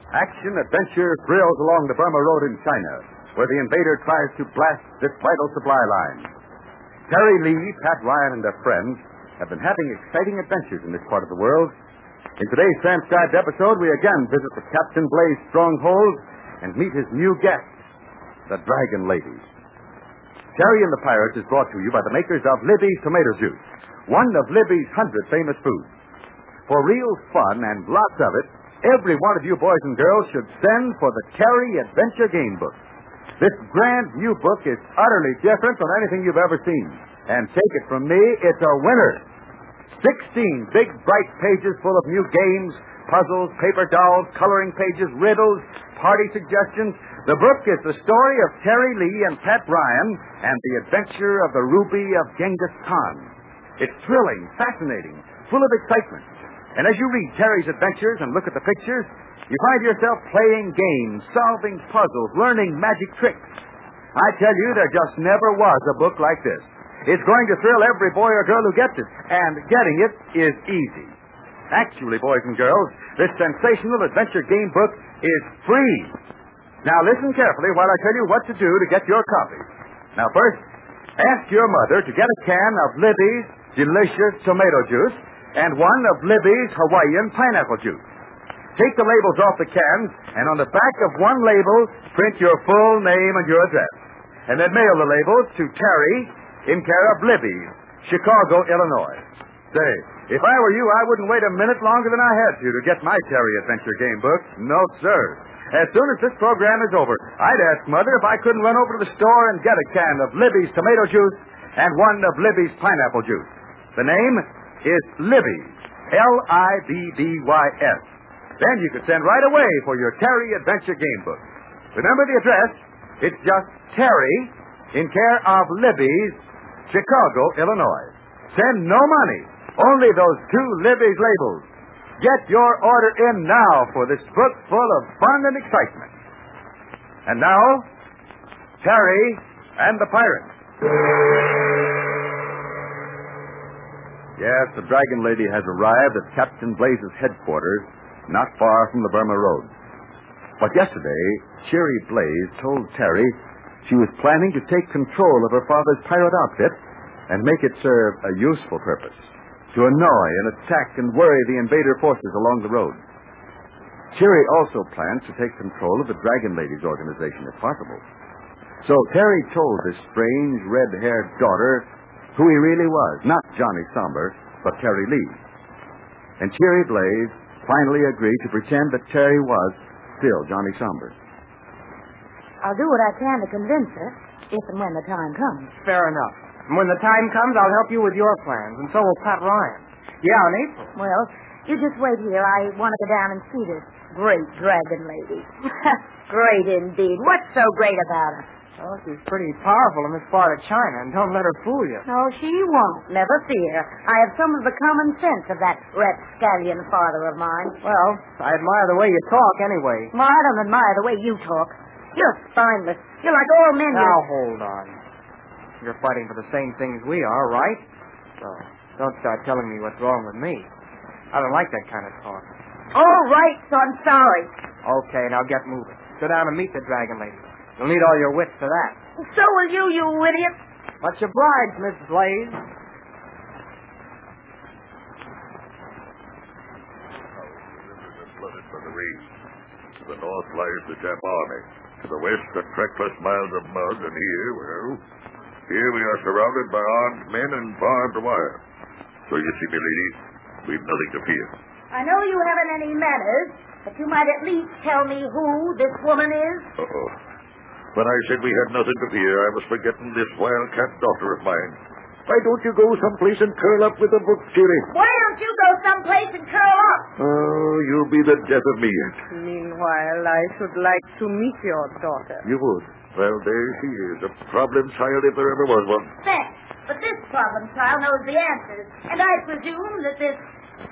Action, adventure, thrills along the Burma Road in China, where the invader tries to blast this vital supply line. Terry Lee, Pat Ryan, and their friends have been having exciting adventures in this part of the world. In today's transcribed episode, we again visit the Captain Blaze stronghold and meet his new guest, the Dragon Lady. Terry and the Pirates is brought to you by the makers of Libby's Tomato Juice, one of Libby's 100 famous foods. For real fun and lots of it, every one of you boys and girls should send for the Terry Adventure Game Book. This brand new book is utterly different from anything you've ever seen. And take it from me, it's a winner. 16 big, bright pages full of new games, puzzles, paper dolls, coloring pages, riddles, party suggestions. The book is the story of Terry Lee and Pat Ryan and the adventure of the Ruby of Genghis Khan. It's thrilling, fascinating, full of excitement. And as you read Terry's adventures and look at the pictures, you find yourself playing games, solving puzzles, learning magic tricks. I tell you, there just never was a book like this. It's going to thrill every boy or girl who gets it, and getting it is easy. Actually, boys and girls, this sensational adventure game book is free. Now listen carefully while I tell you what to do to get your copy. Now first, ask your mother to get a can of Libby's delicious tomato juice and one of Libby's Hawaiian pineapple juice. Take the labels off the cans, and on the back of one label, print your full name and your address. And then mail the labels to Terry in care of Libby's, Chicago, Illinois. Say, if I were you, I wouldn't wait a minute longer than I had to get my Terry Adventure Game book. No, sir. As soon as this program is over, I'd ask Mother if I couldn't run over to the store and get a can of Libby's tomato juice and one of Libby's pineapple juice. The name is Libby's, Libbys. Then you can send right away for your Terry Adventure Game book. Remember the address? It's just Terry in care of Libby's, Chicago, Illinois. Send no money, only those 2 Libby's labels. Get your order in now for this book full of fun and excitement. And now, Terry and the Pirates. Yes, the Dragon Lady has arrived at Captain Blaze's headquarters, not far from the Burma Road. But yesterday, Cheery Blaze told Terry she was planning to take control of her father's pirate outfit and make it serve a useful purpose, to annoy and attack and worry the invader forces along the road. Cheery also plans to take control of the Dragon Lady's organization, if possible. So Terry told this strange, red-haired daughter who he really was, not Johnny Somber, but Terry Lee. And Cheery Blaze finally agreed to pretend that Terry was still Johnny Somber. I'll do what I can to convince her, if and when the time comes. Fair enough. And when the time comes, I'll help you with your plans, and so will Pat Ryan. Yeah, in April. Well, you just wait here. I want to go down and see this great Dragon Lady. Great indeed. What's so great about her? Well, she's pretty powerful in this part of China, and don't let her fool you. No, she won't. Never fear. I have some of the common sense of that rapscallion father of mine. Well, I admire the way you talk, anyway. Well, I don't admire the way you talk. You're spineless. You're like all men. Now, hold on. You're fighting for the same things we are, right? So, don't start telling me what's wrong with me. I don't like that kind of talk. All right, so I'm sorry. Okay, now get moving. Go down and meet the Dragon Lady. You'll need all your wits for that. So will you, you idiot. Much obliged, Miss Blaze. Flooded for the reef. To the north lies the Jap army. To the west, the trackless miles of mud. And here, well, here we are surrounded by armed men and barbed wire. So you see, my lady, we've nothing to fear. I know you haven't any manners, but you might at least tell me who this woman is. Uh-oh. When I said we had nothing to fear, I was forgetting this wildcat daughter of mine. Why don't you go someplace and curl up with a book, Cheery? Why don't you go someplace and curl up? Oh, you'll be the death of me yet. Meanwhile, I should like to meet your daughter. You would? Well, there she is, a problem child if there ever was one. Thanks. But this problem child knows the answers. And I presume that this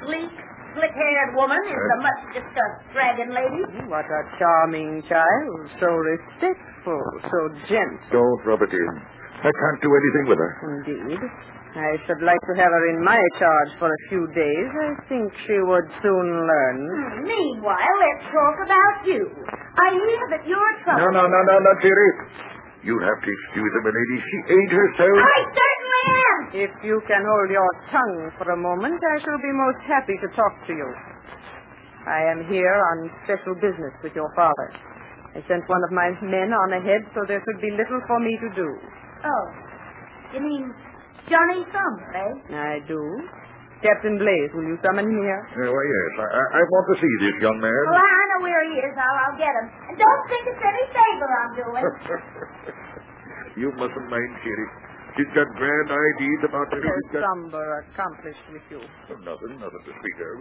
sleek, slick-haired woman is the much-discussed Dragon Lady. What a charming child. So respectful, so gentle. Don't rub it in. I can't do anything with her. Indeed. I should like to have her in my charge for a few days. I think she would soon learn. Meanwhile, let's talk about you. I hear that you're trouble. No, Jerry. You'll have to excuse her, milady. She ain't herself. I certainly am. If you can hold your tongue for a moment, I shall be most happy to talk to you. I am here on special business with your father. I sent one of my men on ahead so there could be little for me to do. Oh, you mean Johnny Summer, eh? I do. Captain Blaze, will you summon him here? Why, yes. I want to see this young man. Well, I know where he is. I'll get him. And don't think it's any favor I'm doing. You mustn't mind, Jerry. She's got grand ideas about What her. has Summer accomplished with you? Nothing to speak of.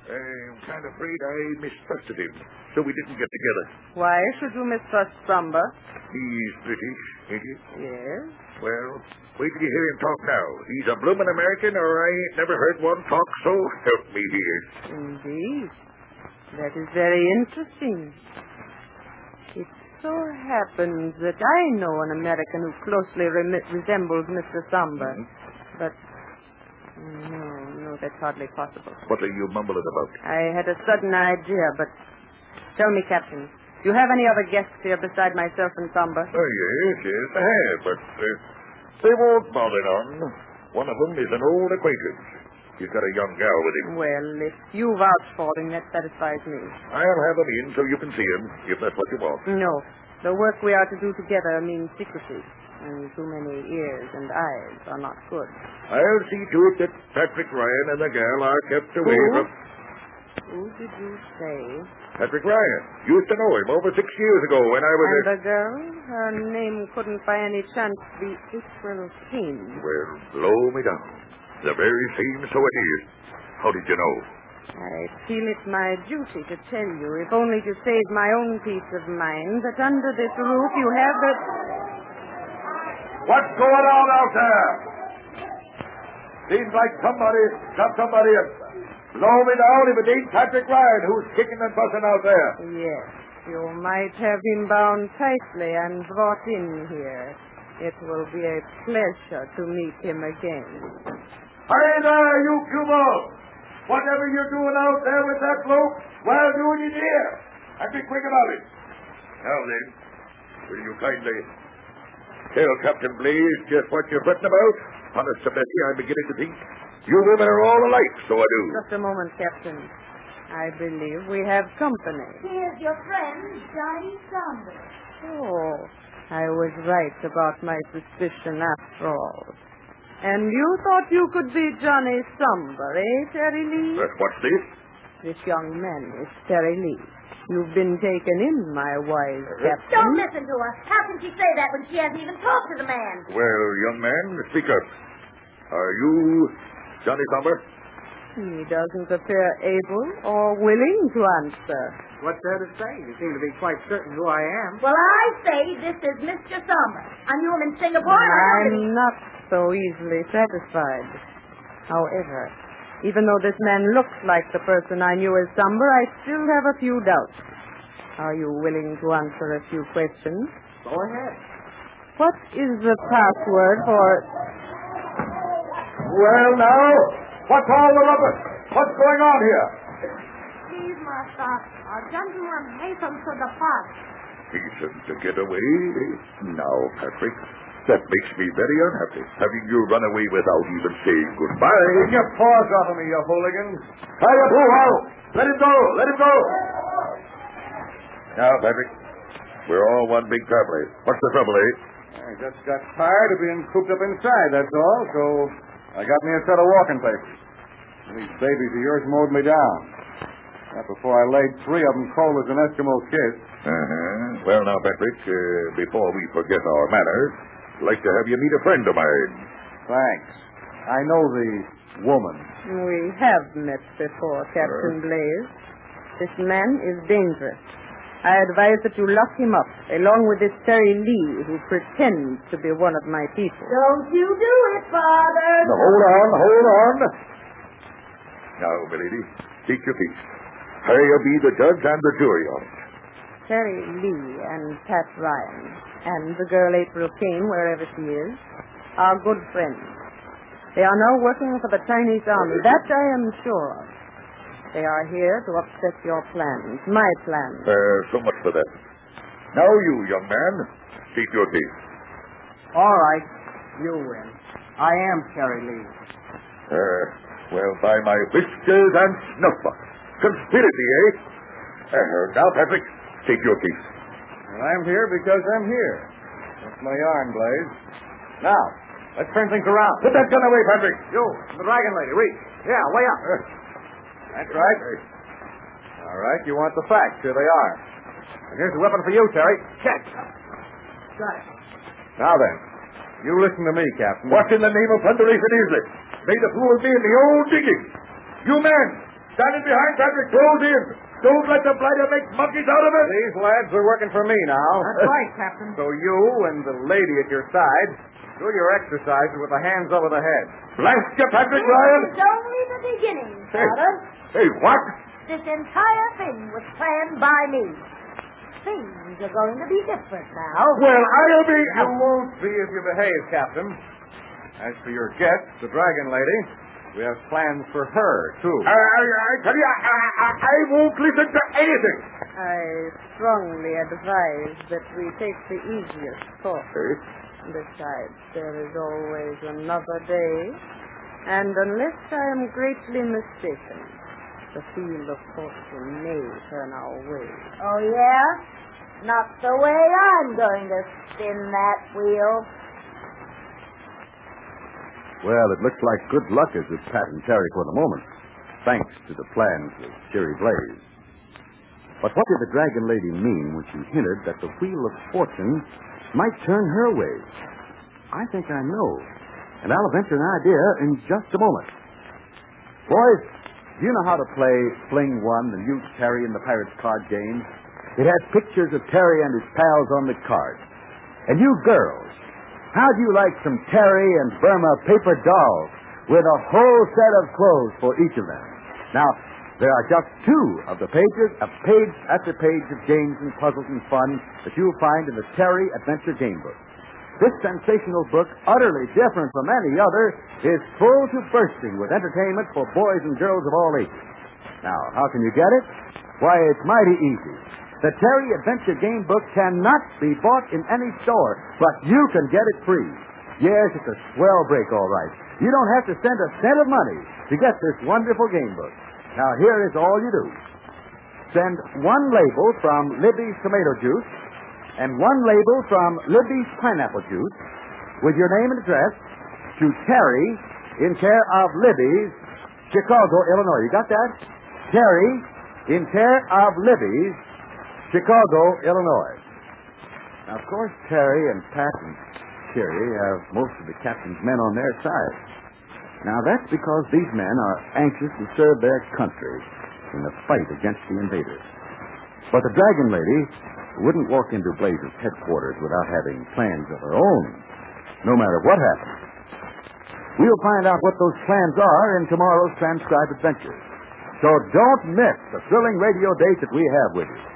I'm kind of afraid I mistrusted him, so we didn't get together. Why should you mistrust Summer? He's British, ain't he? Yes. Well, wait till you hear him talk now. He's a bloomin' American, or I ain't never heard one talk so help me here. Indeed. That is very interesting. It so happens that I know an American who closely resembles Mr. Summer. Mm-hmm. But, no, that's hardly possible. What are you mumbling about? I had a sudden idea, but tell me, Captain, do you have any other guests here beside myself and Summer? Oh, yes, I have, but they won't bother none. One of them is an old acquaintance. He's got a young gal with him. Well, if you vouch for him, that satisfies me. I'll have him in so you can see him, if that's what you want. No. The work we are to do together means secrecy, and too many ears and eyes are not good. I'll see to it that Patrick Ryan and the gal are kept away from... Who did you say? Patrick Ryan. Used to know him over 6 years ago when I was... And the girl? Her name couldn't by any chance be Cyril Armbrister. Well, blow me down. The very same, so it is. How did you know? I feel it my duty to tell you, if only to save my own peace of mind, that under this roof you have the... What's going on out there? Seems like somebody got somebody in. Blow me down if it ain't Patrick Ryan who's kicking and fussing out there. Yes, you might have him bound tightly and brought in here. It will be a pleasure to meet him again. Hey there, you Cubo! Whatever you're doing out there with that bloke, well, doing it here. And be quick about it. Now then, will you kindly tell Captain Blaze just what you're fretting about? Honest to Bessie, I'm beginning to think you women are all alike, so I do. Just a moment, Captain. I believe we have company. Here's your friend, Johnny Summer. Oh, I was right about my suspicion after all. And you thought you could be Johnny Summer, eh, Terry Lee? What's this? This young man is Terry Lee. You've been taken in, my wise captain. Don't listen to her. How can she say that when she hasn't even talked to the man? Well, young man, speak up. Are you Johnny Summer? He doesn't appear able or willing to answer. What's there to say? You seem to be quite certain who I am. Well, I say this is Mr. Summer. I knew him in Singapore. I'm not so easily satisfied. However, even though this man looks like the person I knew as Summer, I still have a few doubts. Are you willing to answer a few questions? Go ahead. What is the password for... Well, now, what's all the rubbus? What's going on here? Please, Master. A gentleman hastens to the park. Hasten to get away? Now, Patrick, that makes me very unhappy, having you run away without even saying goodbye. Take your paws off of me, you hooligans. Tie your boo-ho! Let him go! Let him go! Now, Patrick, we're all one big family. What's the trouble, eh? I just got tired of being cooped up inside, that's all, so I got me a set of walking papers. These babies of yours mowed me down. Not before I laid 3 of them cold as an Eskimo kid. Well, now, Patrick, before we forget our manners, I'd like to have you meet a friend of mine. Thanks. I know the woman. We have met before, Captain Blaze. This man is dangerous. I advise that you lock him up, along with this Terry Lee, who pretends to be one of my people. Don't you do it, Father. Now, hold on. Now, milady, take your piece. I'll be the judge and the jury on it. Terry Lee and Pat Ryan, and the girl April Kane, wherever she is, are good friends. They are now working for the Chinese army. That I am sure of. They are here to upset your plans, my plans. So much for that. Now you, young man, state your case. All right. You win. I am Terry Lee. Well, by my whiskers and snuff box. Conspiracy, eh? Now, Patrick, state your case. Well, I'm here because I'm here. That's my yarn, Blaze. Now, let's turn things around. Put that gun away, Patrick. You, the Dragon Lady, reach. Yeah, way up. That's right. All right, you want the facts. Here they are. And here's the weapon for you, Terry. Check. Got it. Now then, you listen to me, Captain. What in the name of thunderation is this? Made a fool of me in the old digging. You men, standing behind Patrick, close in. Don't let the blighter make monkeys out of it. These lads are working for me now. That's right, Captain. So you and the lady at your side do your exercises with the hands over the head. Blast you, Patrick Ryan. It's only the beginning, Father. Hey, what? This entire thing was planned by me. Things are going to be different now. Well, I'll be... You won't be if you behave, Captain. As for your guest, the Dragon Lady, we have plans for her, too. I tell you, I won't listen to anything. I strongly advise that we take the easiest course. Besides, there is always another day. And unless I am greatly mistaken, the field of fortune may turn our way. Oh, yeah? Not the way I'm going to spin that wheel. Well, it looks like good luck is with Pat and Terry for the moment, thanks to the plans of Cherry Blaze. But what did the Dragon Lady mean when she hinted that the wheel of fortune might turn her way? I think I know, and I'll venture an idea in just a moment. Boys, do you know how to play Fling One, the new Terry in the Pirates card game? It has pictures of Terry and his pals on the card. And you girls, how do you like some Terry and Burma paper dolls with a whole set of clothes for each of them? Now, there are just two of the pages, a page after page of games and puzzles and fun that you'll find in the Terry Adventure Game Book. This sensational book, utterly different from any other, is full to bursting with entertainment for boys and girls of all ages. Now, how can you get it? Why, it's mighty easy. The Terry Adventure Game Book cannot be bought in any store, but you can get it free. Yes, it's a swell break, all right. You don't have to spend a cent of money to get this wonderful game book. Now, here is all you do. Send one label from Libby's tomato juice and one label from Libby's pineapple juice with your name and address to Terry in care of Libby's, Chicago, Illinois. You got that? Terry in care of Libby's, Chicago, Illinois. Now, of course, Terry and Pat and Cherry have most of the captain's men on their side. Now, that's because these men are anxious to serve their country in the fight against the invaders. But the Dragon Lady wouldn't walk into Blaze's headquarters without having plans of her own, no matter what happens. We'll find out what those plans are in tomorrow's transcribed adventures. So don't miss the thrilling radio date that we have with you.